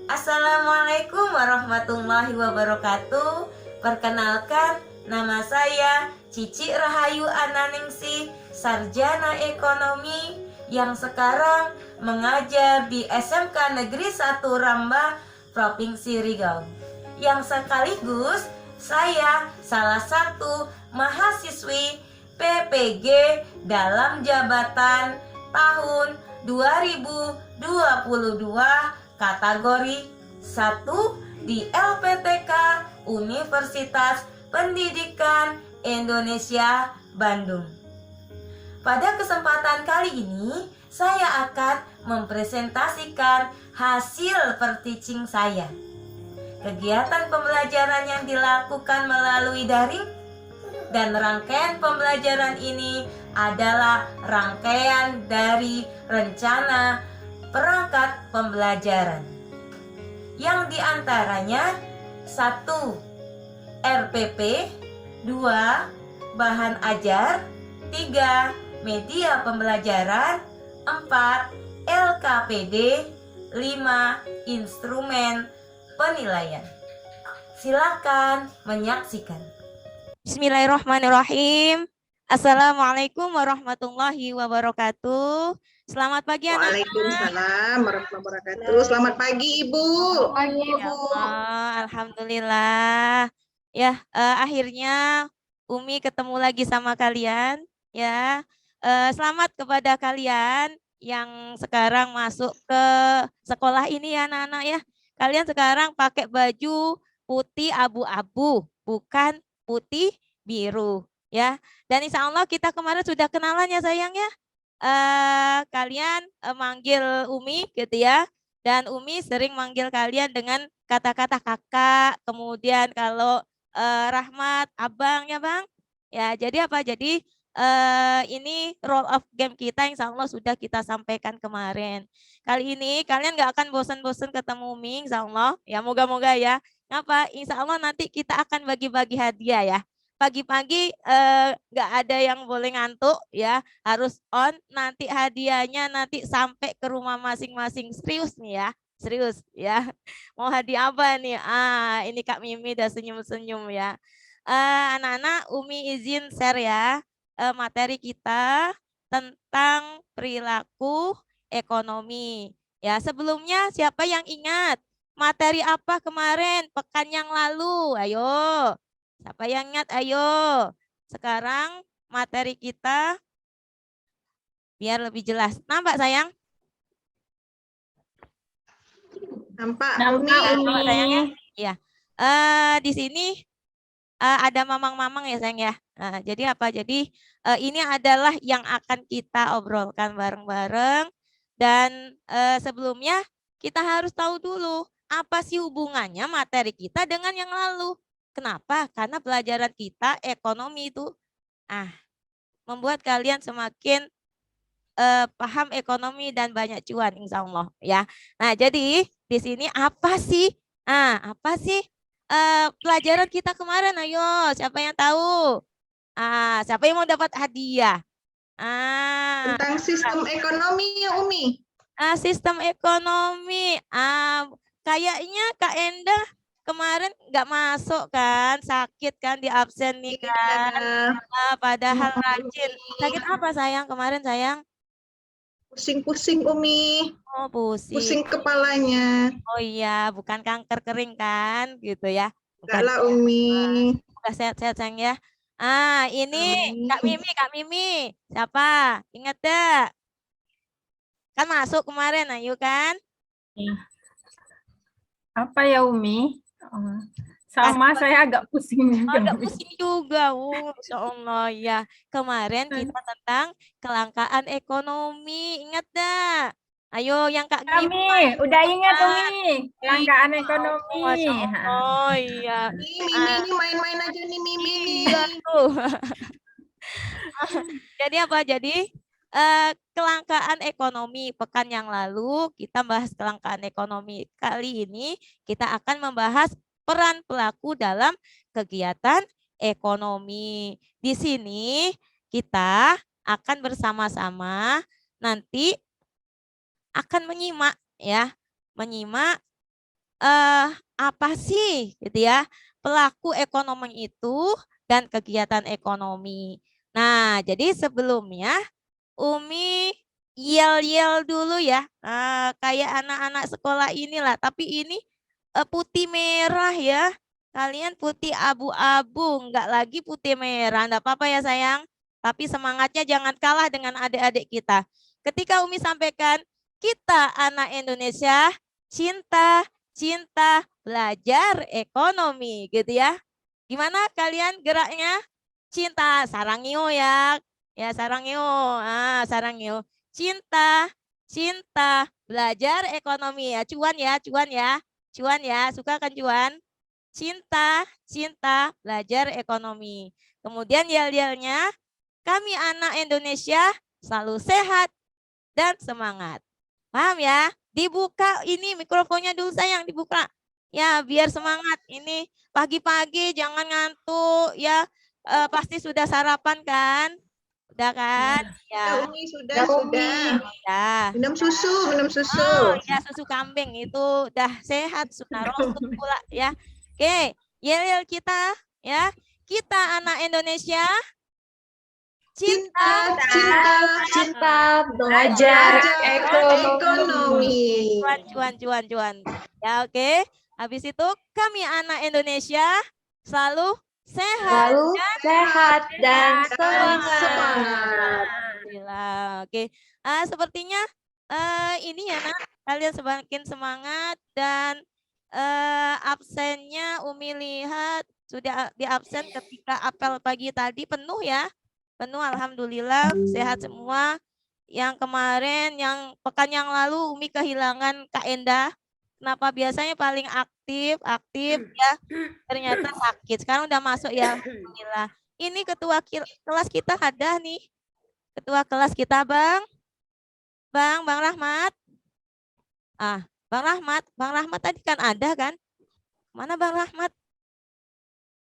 Assalamualaikum warahmatullahi wabarakatuh. Perkenalkan, nama saya Cici Rahayu Ananingsih, sarjana ekonomi yang sekarang mengajar di SMK Negeri 1 Rambah, Provinsi Riau. Yang sekaligus saya salah satu mahasiswi PPG dalam jabatan tahun 2022 kategori 1 di LPTK Universitas Pendidikan Indonesia Bandung. Pada kesempatan kali ini saya akan mempresentasikan hasil per-teaching saya. Kegiatan pembelajaran yang dilakukan melalui daring dan rangkaian pembelajaran ini adalah rangkaian dari rencana perangkat pembelajaran yang diantaranya 1. RPP, 2. Bahan ajar, 3. Media pembelajaran, 4. LKPD, 5. Instrumen penilaian. Silakan menyaksikan. Bismillahirrahmanirrahim. Assalamualaikum warahmatullahi wabarakatuh. Selamat pagi anak-anak. Waalaikumsalam warahmatullahi wabarakatuh. Selamat pagi Ibu. Pagi Ibu. Alhamdulillah. Ya, akhirnya Umi ketemu lagi sama kalian. Ya, selamat kepada kalian yang sekarang masuk ke sekolah ini ya anak-anak ya. Kalian sekarang pakai baju putih abu-abu, bukan putih biru ya. Dan insya Allah kita kemarin sudah kenalan ya sayang ya. Kalian manggil Umi gitu ya. Dan Umi sering manggil kalian dengan kata-kata kakak. Kemudian kalau Rahmat, abang ya bang. Ya jadi apa? Jadi ini roll of game kita insya Allah sudah kita sampaikan kemarin. Kali ini kalian nggak akan bosan-bosan ketemu Umi insya Allah. Ya moga-moga ya. Ngapa? Insya Allah nanti kita akan bagi-bagi hadiah ya. Pagi-pagi nggak ada yang boleh ngantuk ya, harus on. Nanti hadiahnya nanti sampai ke rumah masing-masing. Serius nih ya, serius ya. Mau hadiah apa nih? Ini Kak Mimi udah senyum-senyum ya. Anak-anak, Umi izin share ya materi kita tentang perilaku ekonomi. Ya, sebelumnya siapa yang ingat materi apa kemarin pekan yang lalu? Ayo. Siapa yang ingat? Ayo. Sekarang materi kita biar lebih jelas. Nampak sayang? Nampak Umi. Nampak sayangnya? Iya. Di sini ada mamang-mamang ya sayang ya. Jadi apa? Jadi ini adalah yang akan kita obrolkan bareng-bareng. Dan sebelumnya kita harus tahu dulu apa sih hubungannya materi kita dengan yang lalu. Kenapa? Karena pelajaran kita ekonomi itu membuat kalian semakin paham ekonomi dan banyak cuan insya Allah ya. Nah jadi di sini apa sih? Apa sih pelajaran kita kemarin? Ayo siapa yang tahu? Siapa yang mau dapat hadiah? Tentang sistem ekonomi ya Umi. Sistem ekonomi. Kayaknya Kak Endah kemarin nggak masuk kan, sakit kan, di absen nih kan. Padahal rajin. Sakit apa sayang kemarin sayang? Pusing-pusing Umi. Oh pusing. Pusing kepalanya. Oh iya, bukan kanker kering kan, gitu ya? Enggak lah Umi. Udah sehat-sehat sayang ya. Ini Kak Mimi. Siapa? Ingat dah. Kan masuk kemarin, ayo kan? Apa ya Umi? Sama saya agak pusing juga. Agak pusing juga. Masya Allah ya. Kemarin kita tentang kelangkaan ekonomi. Ingat dah. Ayo yang Kak Mimi, udah ingat Umi. Kelangkaan ekonomi. Masya Allah. Oh iya. Mimi main-main aja nih Mimi. Iya tuh. Jadi apa? Jadi kelangkaan ekonomi pekan yang lalu kita bahas kelangkaan ekonomi. Kali ini kita akan membahas peran pelaku dalam kegiatan ekonomi. Di sini kita akan bersama-sama nanti akan menyimak ya, menyimak apa sih gitu ya pelaku ekonomi itu dan kegiatan ekonomi. Nah, jadi sebelumnya Umi yel-yel dulu ya, kayak anak-anak sekolah inilah. Tapi ini putih merah ya. Kalian putih abu-abu, enggak lagi putih merah. Enggak apa-apa ya sayang. Tapi semangatnya jangan kalah dengan adik-adik kita. Ketika Umi sampaikan, kita anak Indonesia, cinta, cinta, belajar ekonomi gitu ya. Gimana kalian geraknya? Cinta, sarangio ya. Ya, sarangio. Sarangio. Cinta, cinta, belajar ekonomi ya. Cuan ya, cuan ya. Cuan ya, suka kan cuan? Cinta, cinta, belajar ekonomi. Kemudian yel-yelnya, kami anak Indonesia selalu sehat dan semangat. Paham ya? Dibuka ini mikrofonnya dulu sayang, dibuka. Ya, biar semangat. Ini pagi-pagi jangan ngantuk ya. Pasti sudah sarapan kan? Udah kan? Ya, Ya. Umi sudah. Ya. Minum susu, minum susu. Oh, ya susu kambing itu udah sehat, sunnah Rasul pula ya. Oke, yel-yel kita ya. Kita anak Indonesia cinta, cinta belajar ekonomi. cuan. Ya oke. Habis itu kami anak Indonesia selalu sehat. Lalu sehat dan Semangat. Alhamdulillah. Oke. Sepertinya ini ya nak, kalian semakin semangat dan absennya Umi lihat sudah di absen ketika apel pagi tadi penuh ya. Penuh alhamdulillah sehat semua. Yang kemarin yang pekan yang lalu Umi kehilangan Kak Endah. Kenapa biasanya paling aktif ya. Ternyata sakit. Sekarang udah masuk ya. Alhamdulillah. Ini ketua kelas kita ada nih. Ketua kelas kita Bang Rahmat. Bang Rahmat tadi kan ada kan? Mana Bang Rahmat?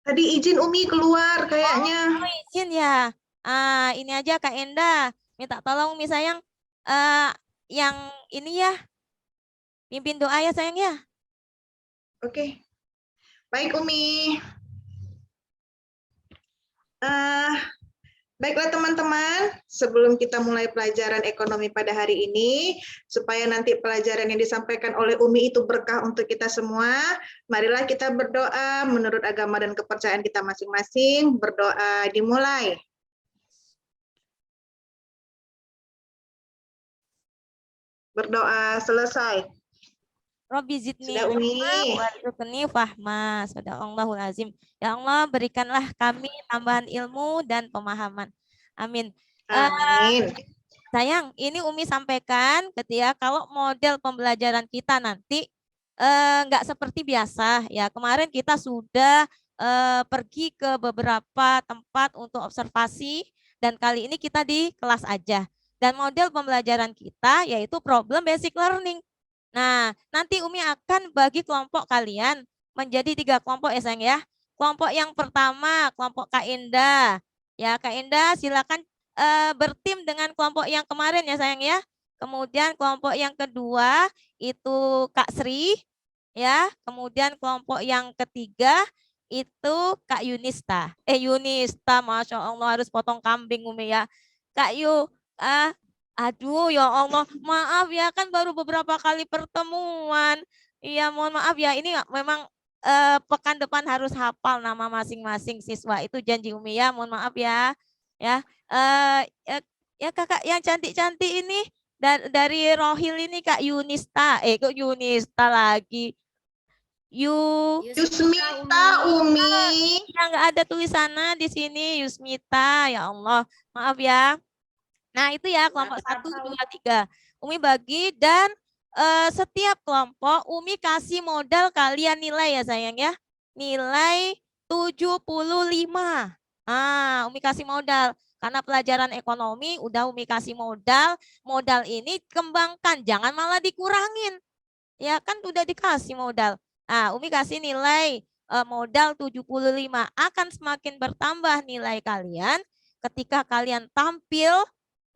Tadi izin Umi keluar kayaknya. Izin ya. Ini aja Kak Enda. Minta tolong Umi sayang. Yang ini ya. Pimpin doa ya sayang ya. Oke. Baik Umi. Baiklah teman-teman, sebelum kita mulai pelajaran ekonomi pada hari ini, supaya nanti pelajaran yang disampaikan oleh Umi itu berkah untuk kita semua, marilah kita berdoa menurut agama dan kepercayaan kita masing-masing. Berdoa dimulai. Berdoa selesai. Robbi zidni Sudah Umi. warzuqni fahma. Sadaqallahul azim. Ya Allah, berikanlah kami tambahan ilmu dan pemahaman. Amin. Amin. Sayang, ini Umi sampaikan ketika kalau model pembelajaran kita nanti nggak seperti biasa ya. Kemarin kita sudah pergi ke beberapa tempat untuk observasi dan kali ini kita di kelas aja. Dan model pembelajaran kita yaitu problem basic learning. Nah, nanti Umi akan bagi kelompok kalian menjadi 3 kelompok ya sayang ya. Kelompok yang pertama, kelompok Kak Indah. Ya, Kak Indah silakan bertim dengan kelompok yang kemarin ya sayang ya. Kemudian kelompok yang kedua itu Kak Sri. Ya, kemudian kelompok yang ketiga itu Kak Yunista. Yunista, Masya Allah harus potong kambing Umi ya. Kak Yu, aduh ya Allah, maaf ya kan baru beberapa kali pertemuan. Iya mohon maaf ya, ini memang pekan depan harus hafal nama masing-masing siswa. Itu janji Umi ya, mohon maaf ya. Ya, ya kakak yang cantik-cantik ini dari Rohil ini Kak Yunista. Kok Yunista lagi? Yusmita Umi. Ya nggak ada tulisannya di sini Yusmita. Ya Allah, maaf ya. Nah itu ya kelompok 1, 2, 3. Umi bagi dan setiap kelompok Umi kasih modal kalian nilai ya sayang ya. Nilai 75. Umi kasih modal. Karena pelajaran ekonomi udah Umi kasih modal. Modal ini kembangkan, jangan malah dikurangin. Ya kan udah dikasih modal. Umi kasih nilai modal 75. Akan semakin bertambah nilai kalian ketika kalian tampil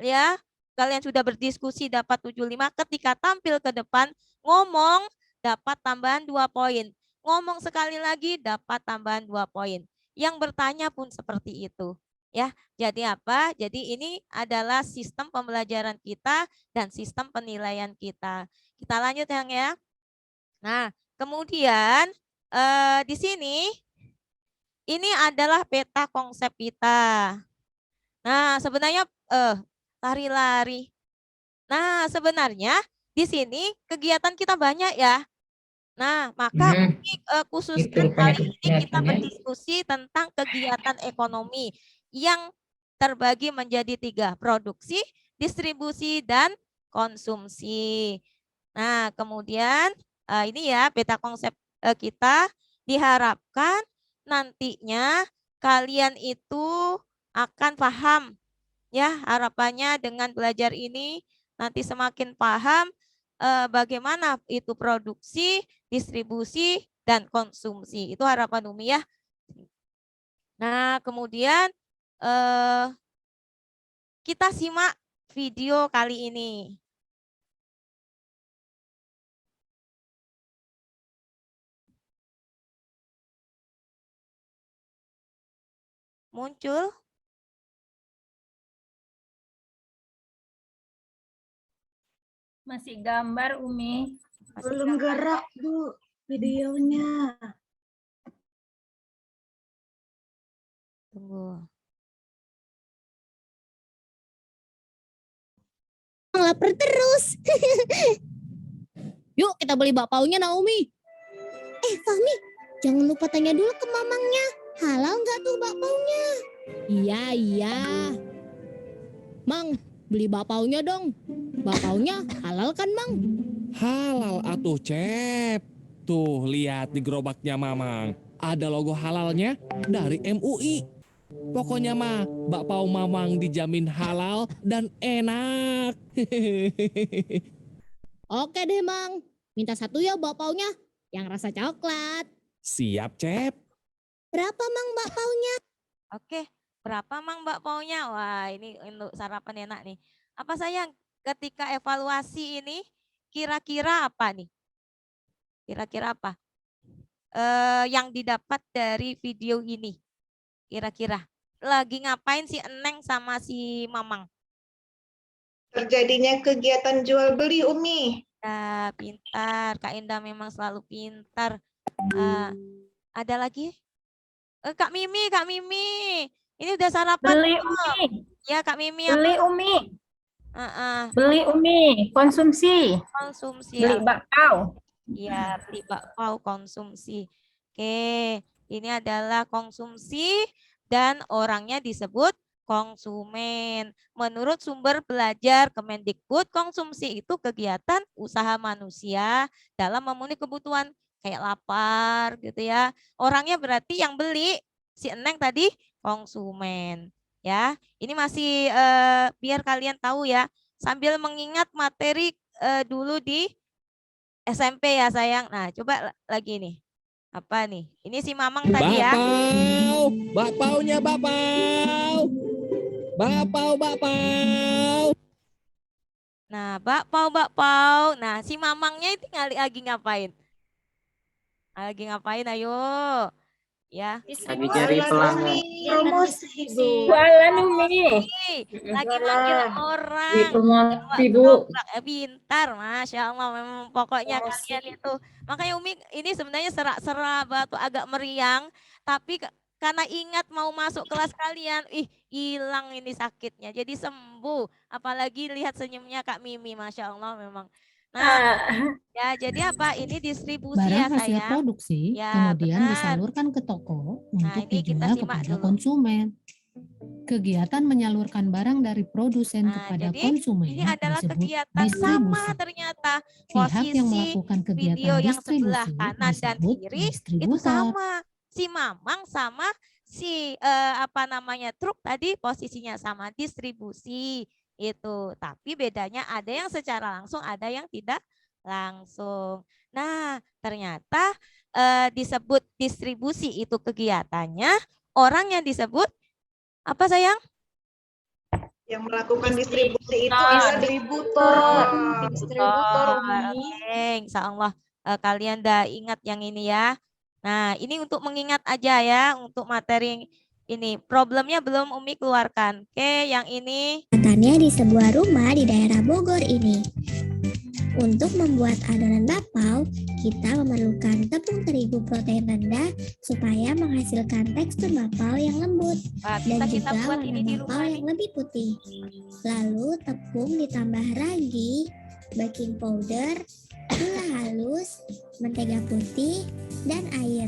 ya, kalian sudah berdiskusi dapat 75, ketika tampil ke depan ngomong dapat tambahan 2 poin. Ngomong sekali lagi dapat tambahan 2 poin. Yang bertanya pun seperti itu. Ya, jadi apa? Jadi ini adalah sistem pembelajaran kita dan sistem penilaian kita. Kita lanjut yang ya. Nah, kemudian di sini ini adalah peta konsep kita. Nah, sebenarnya lari-lari. Nah, sebenarnya di sini kegiatan kita banyak ya. Nah, maka khususkan kali ini kita berdiskusi tentang kegiatan ekonomi yang terbagi menjadi 3, produksi, distribusi, dan konsumsi. Nah, kemudian ini ya peta konsep kita, diharapkan nantinya kalian itu akan paham ya, harapannya dengan belajar ini nanti semakin paham bagaimana itu produksi, distribusi, dan konsumsi. Itu harapan Umi ya. Nah, kemudian kita simak video kali ini. Muncul? Masih gambar, Umi. Masih Belum gambar? gerak, Bu, videonya. Tunggu. Lapar terus. Yuk kita beli bakpaunya Naomi. Fahmi, jangan lupa tanya dulu ke mamangnya. Halal nggak tuh bakpaunya? Iya. Mang, beli bakpaunya dong. Bakpaunya halal kan, Mang? Halal atuh, Cep. Tuh, lihat di gerobaknya Mamang. Ada logo halalnya dari MUI. Pokoknya mah, bakpao Mamang dijamin halal dan enak. Oke deh, Mang. Minta 1 ya bakpaunya. Yang rasa coklat. Siap, Cep. Berapa, Mang, bakpaunya? Oke, berapa Mang bakpaunya? Wah, ini untuk sarapan enak nih. Apa sayang, ketika evaluasi ini kira-kira apa nih? Kira-kira apa? Yang didapat dari video ini. Kira-kira. Lagi ngapain si Eneng sama si Mamang? Terjadinya kegiatan jual beli, Umi. Nah, pintar. Kak Indah memang selalu pintar. Ada lagi? Kak Mimi. Ini udah sarapan Beli, belum? Umi. Ya, Kak Mimi. Beli, Umi. Heeh, Beli, Umi. Konsumsi. konsumsi. Beli bakpao. Iya, beli bakpao konsumsi. Oke, ini adalah konsumsi dan orangnya disebut konsumen. Menurut sumber belajar Kemendikbud, konsumsi itu kegiatan usaha manusia dalam memenuhi kebutuhan kayak lapar gitu ya. Orangnya berarti yang beli si Eneng tadi konsumen ya. Ini masih biar kalian tahu ya, sambil mengingat materi dulu di SMP ya sayang. Nah, coba lagi nih. Apa nih? Ini si Mamang tadi ya. Bakpaunya bakpao. Bakpao. Nah, bakpao. Nah, si Mamangnya itu lagi ngapain? Lagi ngapain? Ayo. Ya. Lagi cari pelanggan. Promosi, Bu. Jualan, Umi. Lagi manggil orang. Promosi, Bu. Pintar, Masya Allah. Memang pokoknya kalian itu. Makanya Umi ini sebenarnya serak-serak batu agak meriang. Tapi karena ingat mau masuk kelas kalian, hilang ini sakitnya. Jadi sembuh. Apalagi lihat senyumnya Kak Mimi, Masya Allah memang. Nah, ya jadi apa? Ini distribusi ya Barang hasil sayang. produksi Ya, kemudian benar. disalurkan ke toko Nah, untuk ini kita dijual simak kepada dulu. konsumen. Kegiatan menyalurkan barang dari produsen Nah, kepada jadi konsumen ini adalah disebut kegiatan distribusi. sama ternyata. Pihak yang Posisi melakukan video kegiatan yang sebelah distribusi kanan dan disebut kiri itu distributor. sama. Si Mamang sama si truk tadi posisinya sama, distribusi itu. Tapi bedanya ada yang secara langsung, ada yang tidak langsung. Nah, ternyata disebut distribusi itu kegiatannya, orang yang disebut apa sayang? Yang melakukan distribusi itu Distributor. adalah Distributor, Umi. Oke, insya Allah Kalian udah ingat yang ini ya. Nah, ini untuk mengingat aja ya, untuk materi ini. Problemnya belum Umi keluarkan. Oke, yang ini. Di sebuah rumah di daerah Bogor ini. Untuk membuat adonan bakpao, kita memerlukan tepung terigu protein rendah supaya menghasilkan tekstur bakpao yang lembut Wah, dan kita juga buat warna ini di bakpao rumah yang nih. lebih putih. Lalu tepung ditambah ragi, baking powder, gula halus, mentega putih, dan air.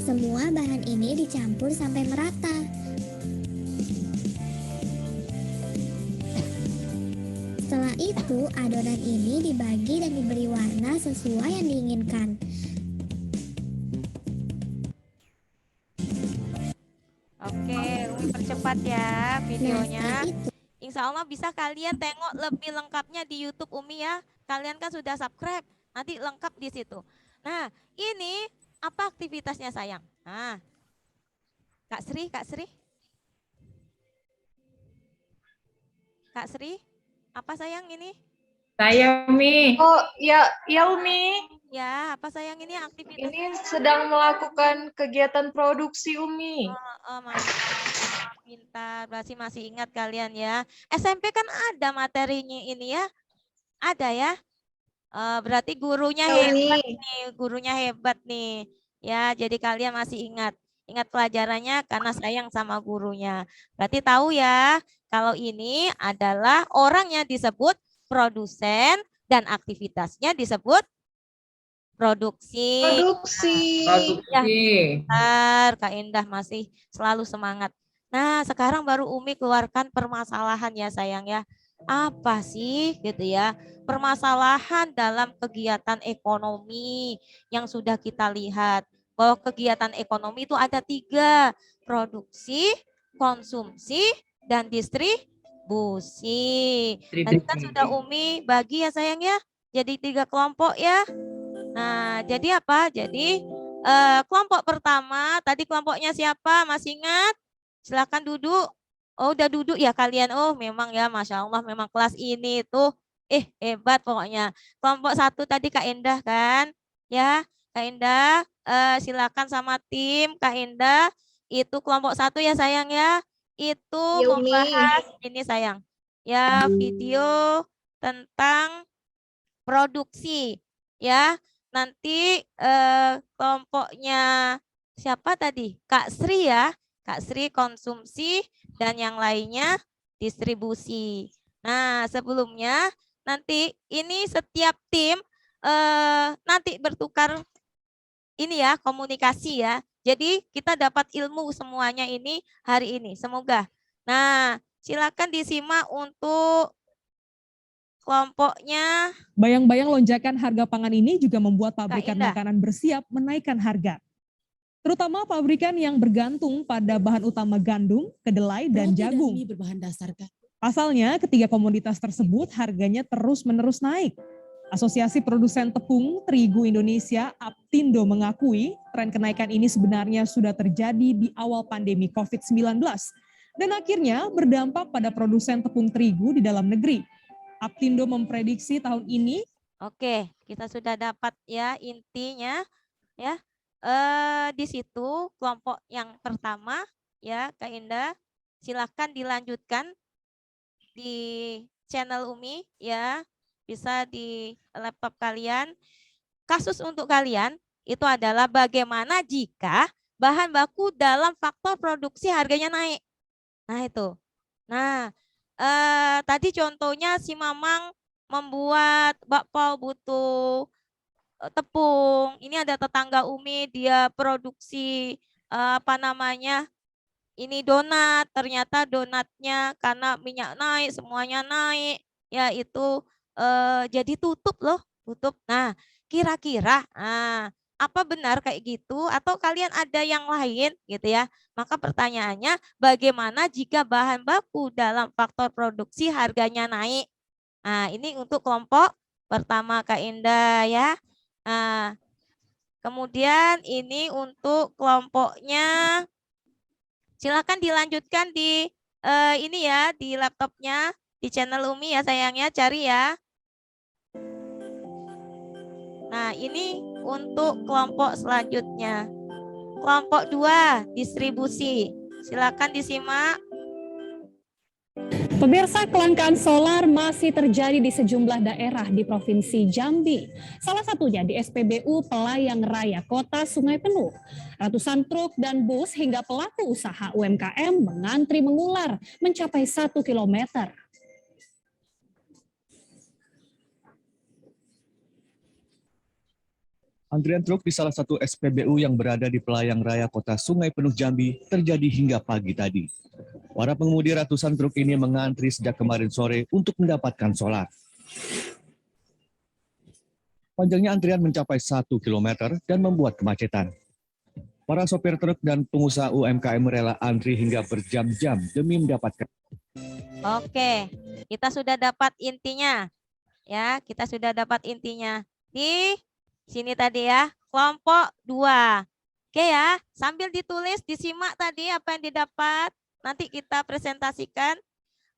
Semua bahan ini dicampur sampai merata. Setelah itu, adonan ini dibagi dan diberi warna sesuai yang diinginkan. Oke, Umi percepat ya Nah, videonya. setelah itu, Insya Allah bisa kalian tengok lebih lengkapnya di YouTube Umi ya. Kalian kan sudah subscribe, nanti lengkap di situ. Nah, ini apa aktivitasnya sayang? Nah, Kak Sri, Kak Sri. Kak Sri, apa sayang ini? Saya Umi. Oh, ya, ya Umi. Ya, apa sayang ini aktivitasnya? Ini sedang melakukan kegiatan produksi Umi. Oh, mantap, pintar. Berarti masih ingat kalian ya. SMP kan ada materinya ini ya. Ada ya. Berarti gurunya Ya, Umi. hebat nih, gurunya hebat nih. Ya, jadi kalian masih ingat. Ingat pelajarannya karena sayang sama gurunya. Berarti tahu ya, kalau ini adalah orang yang disebut produsen dan aktivitasnya disebut produksi. Produksi. Bentar, Kak Indah masih selalu semangat. Nah, sekarang baru Umi keluarkan permasalahan ya sayang ya. Apa sih gitu ya permasalahan dalam kegiatan ekonomi yang sudah kita lihat bahwa kegiatan ekonomi itu ada 3, produksi, konsumsi, dan distribusi. Tadi kan sudah Umi bagi ya sayang ya, jadi 3 kelompok ya. Nah, jadi apa? Jadi kelompok pertama, tadi kelompoknya siapa? Masih ingat? Silakan duduk. Oh, udah duduk ya kalian. Oh, memang ya, Masya Allah, memang kelas ini tuh, hebat pokoknya. Kelompok 1 tadi Kak Endah kan? Ya, Kak Endah, silakan sama tim Kak Endah. Itu kelompok 1 ya sayang ya. Itu Ya, Umi. membahas ini sayang. Ya, video tentang produksi. Ya, nanti kelompoknya siapa tadi? Kak Sri ya. Kak Sri konsumsi dan yang lainnya distribusi. Nah, sebelumnya nanti ini setiap tim nanti bertukar ini ya, komunikasi ya. Jadi kita dapat ilmu semuanya ini hari ini. Semoga. Nah, silakan disimak untuk kelompoknya. Bayang-bayang lonjakan harga pangan ini juga membuat pabrikan Indah. makanan bersiap menaikkan harga. Terutama pabrikan yang bergantung pada bahan utama gandum, kedelai, dan jagung. berbahan dasar Pasalnya, ketiga komoditas tersebut harganya terus-menerus naik. Asosiasi Produsen Tepung Terigu Indonesia, APTINDO, mengakui tren kenaikan ini sebenarnya sudah terjadi di awal pandemi COVID-19 dan akhirnya berdampak pada produsen tepung terigu di dalam negeri. APTINDO memprediksi tahun ini. Oke, kita sudah dapat ya intinya ya. Di situ kelompok yang pertama ya Kak Indah, silahkan dilanjutkan di channel Umi ya, bisa di laptop kalian. Kasus untuk kalian itu adalah bagaimana jika bahan baku dalam faktor produksi harganya naik. Nah itu. Nah, tadi contohnya si Mamang membuat bakpao butuh tepung. Ini ada tetangga Umi, dia produksi apa namanya? Ini donat, ternyata donatnya karena minyak naik, semuanya naik. Ya itu jadi tutup loh, tutup. Nah, kira-kira apa benar kayak gitu atau kalian ada yang lain gitu ya? Maka pertanyaannya bagaimana jika bahan baku dalam faktor produksi harganya naik? Nah, ini untuk kelompok pertama Kak Indah ya. Nah, kemudian ini untuk kelompoknya silakan dilanjutkan di ini ya di laptopnya, di channel Umi ya sayangnya, cari ya. Nah, ini untuk kelompok selanjutnya. Kelompok 2, distribusi. Silakan disimak. Pemirsa, kelangkaan solar masih terjadi di sejumlah daerah di Provinsi Jambi. Salah satunya di SPBU Pelayang Raya Kota Sungai Penuh. Ratusan truk dan bus hingga pelaku usaha UMKM mengantri mengular mencapai 1 kilometer. Antrian truk di salah satu SPBU yang berada di Pelayang Raya Kota Sungai Penuh Jambi terjadi hingga pagi tadi. Para pengemudi ratusan truk ini mengantri sejak kemarin sore untuk mendapatkan solar. Panjangnya antrian mencapai 1 km dan membuat kemacetan. Para sopir truk dan pengusaha UMKM rela antri hingga berjam-jam demi mendapatkan. Oke, kita sudah dapat intinya. Ya, kita sudah dapat intinya. Di sini tadi ya, kelompok 2. Oke ya, sambil ditulis, disimak tadi apa yang didapat. Nanti kita presentasikan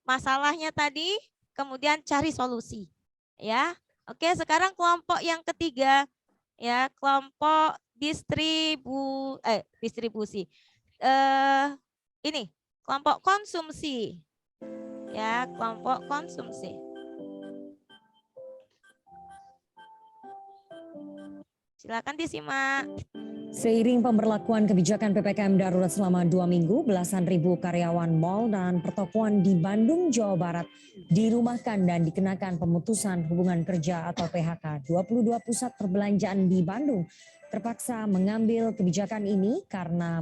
masalahnya tadi, kemudian cari solusi. Ya, oke. Sekarang kelompok yang ketiga, ya kelompok distribusi. Ini kelompok konsumsi. Ya, kelompok konsumsi. Silakan disimak. Seiring pemberlakuan kebijakan PPKM darurat selama 2 minggu, belasan ribu karyawan mal dan pertokoan di Bandung, Jawa Barat dirumahkan dan dikenakan pemutusan hubungan kerja atau PHK. 22 pusat perbelanjaan di Bandung terpaksa mengambil kebijakan ini karena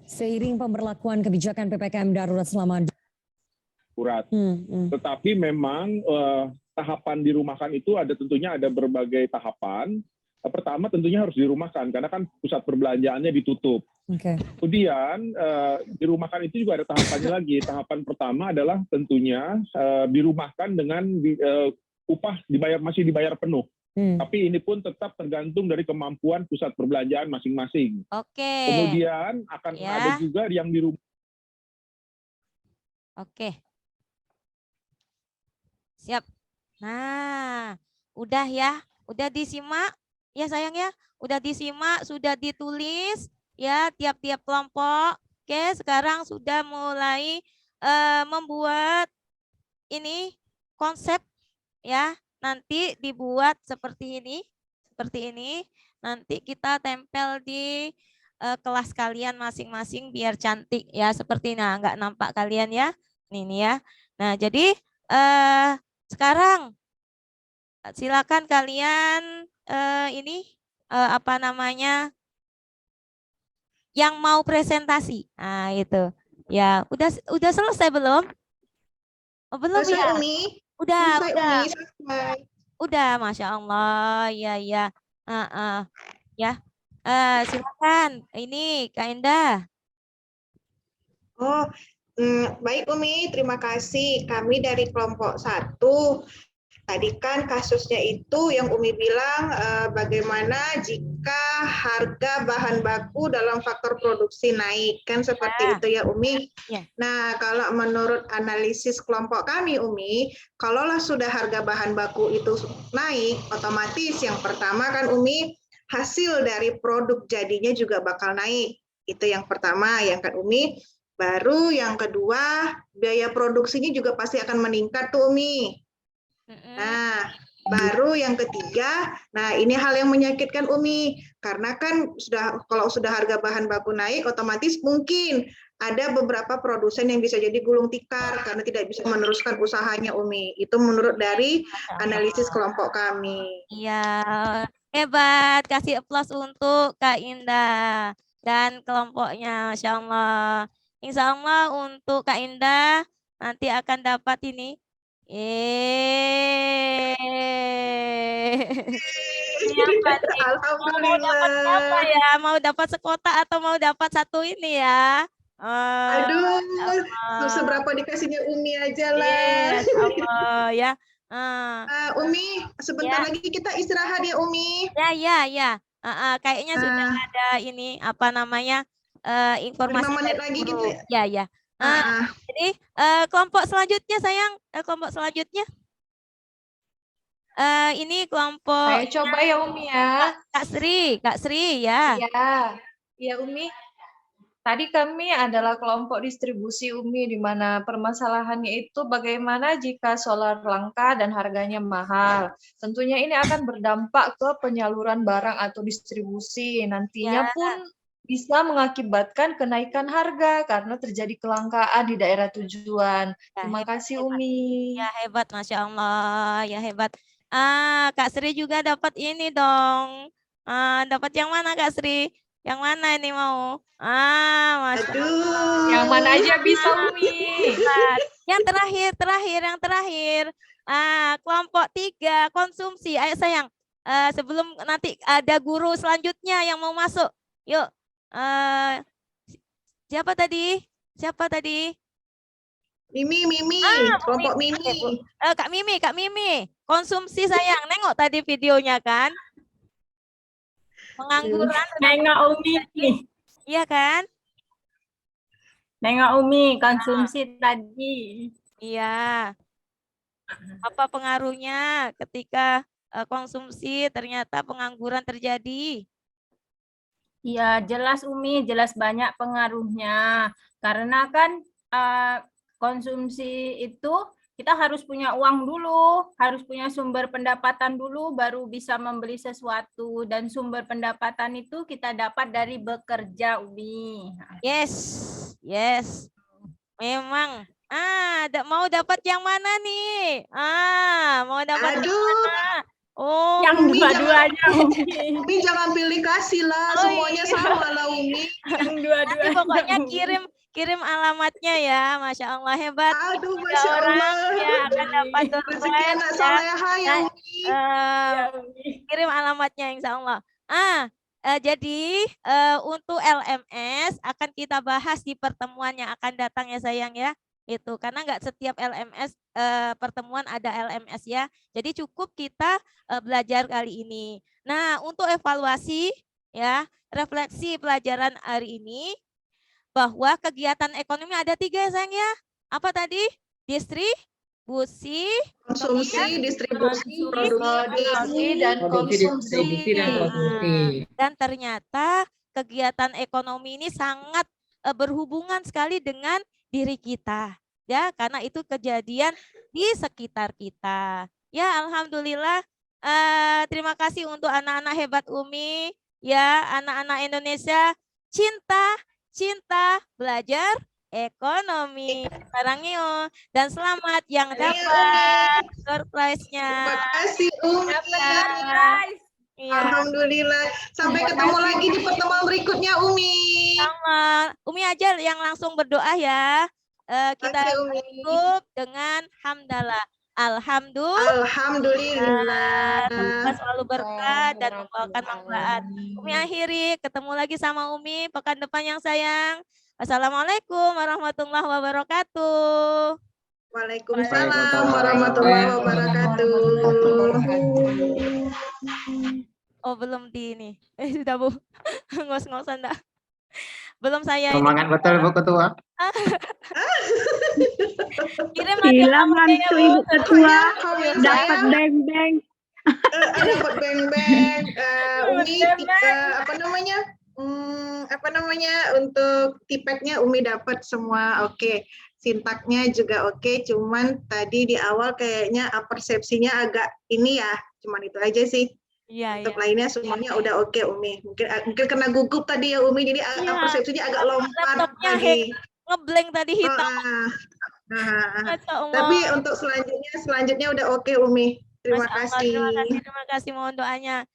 seiring pemberlakuan kebijakan PPKM darurat selama Tetapi memang tahapan dirumahkan itu tentunya ada berbagai tahapan. Pertama tentunya harus dirumahkan karena kan pusat perbelanjaannya ditutup. Kemudian dirumahkan itu juga ada tahapannya lagi. Tahapan pertama adalah tentunya dirumahkan dengan upah masih dibayar penuh. Tapi ini pun tetap tergantung dari kemampuan pusat perbelanjaan masing-masing. Kemudian akan ada juga yang di rumah. Siap. Nah, udah ya, udah disimak ya sayang ya, udah disimak, sudah ditulis ya tiap-tiap kelompok. Oke, sekarang sudah mulai membuat ini konsep ya. Nanti dibuat seperti ini. Nanti kita tempel di kelas kalian masing-masing biar cantik ya. Seperti ini, nggak nampak kalian ya. Ini ya. Nah, jadi sekarang silakan kalian yang mau presentasi. Nah, itu. Ya, udah selesai belum? Oh, belum ya? Udah, Masya Allah, ya. Silakan, ini Kak Indah. Baik Umi, terima kasih. Kami dari kelompok 1. Tadi kan kasusnya itu yang Umi bilang bagaimana jika harga bahan baku dalam faktor produksi naik, kan seperti itu ya Umi. Nah, kalau menurut analisis kelompok kami Umi, kalaulah sudah harga bahan baku itu naik, otomatis yang pertama kan Umi, hasil dari produk jadinya juga bakal naik. Itu yang pertama, yang kan Umi. Baru yang kedua, biaya produksinya juga pasti akan meningkat tuh Umi. Nah, baru yang ketiga, nah ini hal yang menyakitkan Umi, karena kan kalau sudah harga bahan baku naik, otomatis mungkin ada beberapa produsen yang bisa jadi gulung tikar karena tidak bisa meneruskan usahanya Umi. Itu menurut dari analisis kelompok kami. Iya, hebat. Kasih aplaus untuk Kak Indah dan kelompoknya, Masya Allah. Insya Allah untuk Kak Indah nanti akan dapat ini. Alhamdulillah. Mau dapat apa ya? Mau dapat sekota atau mau dapat satu ini ya? Aduh, Allah. seberapa dikasihnya Umi aja lah. Yes, Allah ya. Umi, sebentar lagi kita istirahat ya Umi. Ya. Kayaknya sudah ada ini apa namanya informasi 5 menit dari lagi guru. gitu ya? Ya. Jadi kelompok selanjutnya sayang, kelompok selanjutnya. Ini kelompok. Saya coba ya Umi ya. Kak Sri ya. Iya Umi. Tadi kami adalah kelompok distribusi Umi, di mana permasalahannya itu bagaimana jika solar langka dan harganya mahal. Tentunya ini akan berdampak ke penyaluran barang atau distribusi. Nantinya pun bisa mengakibatkan kenaikan harga karena terjadi kelangkaan di daerah tujuan. Terima kasih Umi. Ya hebat, Masya Allah, ya hebat. Kak Sri juga dapat ini dong. Dapat yang mana Kak Sri? Yang mana ini mau? Masya Allah. Yang mana aja bisa Umi. Yang terakhir. Kelompok 3 konsumsi. Ayo sayang, sebelum nanti ada guru selanjutnya yang mau masuk. Yuk. Siapa tadi? Mimi, kelompok Mimi. Kak Mimi, konsumsi sayang. Nengok tadi videonya kan? Pengangguran. Nengok Umi. Iya kan? Nengok Umi, konsumsi tadi. Iya. Apa pengaruhnya ketika konsumsi ternyata pengangguran terjadi? Ya, jelas Umi, jelas banyak pengaruhnya. Karena kan konsumsi itu kita harus punya uang dulu, harus punya sumber pendapatan dulu, baru bisa membeli sesuatu. Dan sumber pendapatan itu kita dapat dari bekerja, Umi. Yes. Memang. Mau dapat yang mana nih? Mau dapat yang mana? Oh, yang dua-duanya Umi jangan pilih kasih lah, semuanya sama lah Umi. Yang dua-duanya. Nanti pokoknya kirim alamatnya ya, Masya Allah hebat. Aduh, Masya Allah. Ya akan dapat rezeki anak soleha ya Umi. Kirim alamatnya Insya Allah. Jadi untuk LMS akan kita bahas di pertemuan yang akan datang ya sayang ya. Itu karena nggak setiap LMS pertemuan ada LMS ya. Jadi cukup kita belajar kali ini. Nah, untuk evaluasi ya, refleksi pelajaran hari ini bahwa kegiatan ekonomi ada 3 ya sayang ya. Apa tadi? Distribusi, konsumsi, distribusi, produksi, dan konsumsi. Dan ternyata kegiatan ekonomi ini sangat berhubungan sekali dengan diri kita. Ya, karena itu kejadian di sekitar kita. Ya, alhamdulillah. Terima kasih untuk anak-anak hebat Umi. Ya, anak-anak Indonesia cinta belajar ekonomi. Sekarang yuk. Dan selamat yang dapat surprise-nya. Terima kasih Umi. Iya. Alhamdulillah. Sampai ketemu lagi di pertemuan berikutnya Umi. Sama. Umi aja yang langsung berdoa ya. Kita tutup dengan hamdalah. Alhamdulillah. Semoga selalu berkah dan membawakan manfaat. Umi akhiri, ketemu lagi sama Umi pekan depan yang sayang. Assalamualaikum warahmatullahi wabarakatuh. Waalaikumsalam warahmatullahi wabarakatuh. Oh belum di ini. Sudah Bu. Ngos-ngosan dah. Belum saya semangat betul Bu Ketua. Kirim bilang langsung Ibu Ketua dapat beng-beng. Dapat beng-beng. Umi apa namanya untuk tipeknya Umi dapat semua oke. Sintaknya juga oke, cuman tadi di awal kayaknya persepsinya agak ini ya, cuman itu aja sih. Iya, untuk lainnya semuanya udah oke Umi. Mungkin kena gugup tadi ya Umi, jadi persepsinya agak lompat lagi. Ngeblank tadi hitam. Tapi untuk selanjutnya udah oke Umi. Terima kasih. Terima kasih mohon doanya.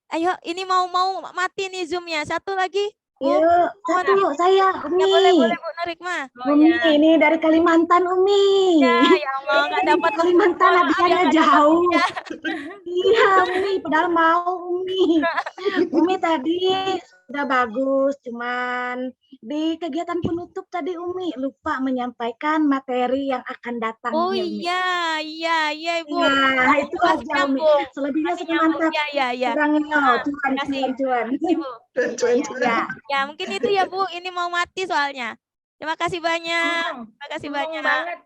Ayo ini mau mati nih Zoom-nya. Satu lagi. Satu saya Umi. Ya, boleh Bu Narikma. Umi ini dari Kalimantan Umi. Ya Allah nggak dapat Kalimantan hadiahnya jauh. Iya Umi, padahal mau Umi. Umi tadi sudah bagus, cuman di kegiatan penutup tadi Umi lupa menyampaikan materi yang akan datang. Oh nih, Umi. iya Ibu. Nah, itu Masih aja Umi. nyambung. Selebihnya Masih saya mantap. Iya. Kurangnya Makasih. cuan. Ibu. Cuan-cuan. Ya, mungkin itu ya Bu, ini mau mati soalnya. Terima kasih banyak. Terima kasih Senang banyak. banget.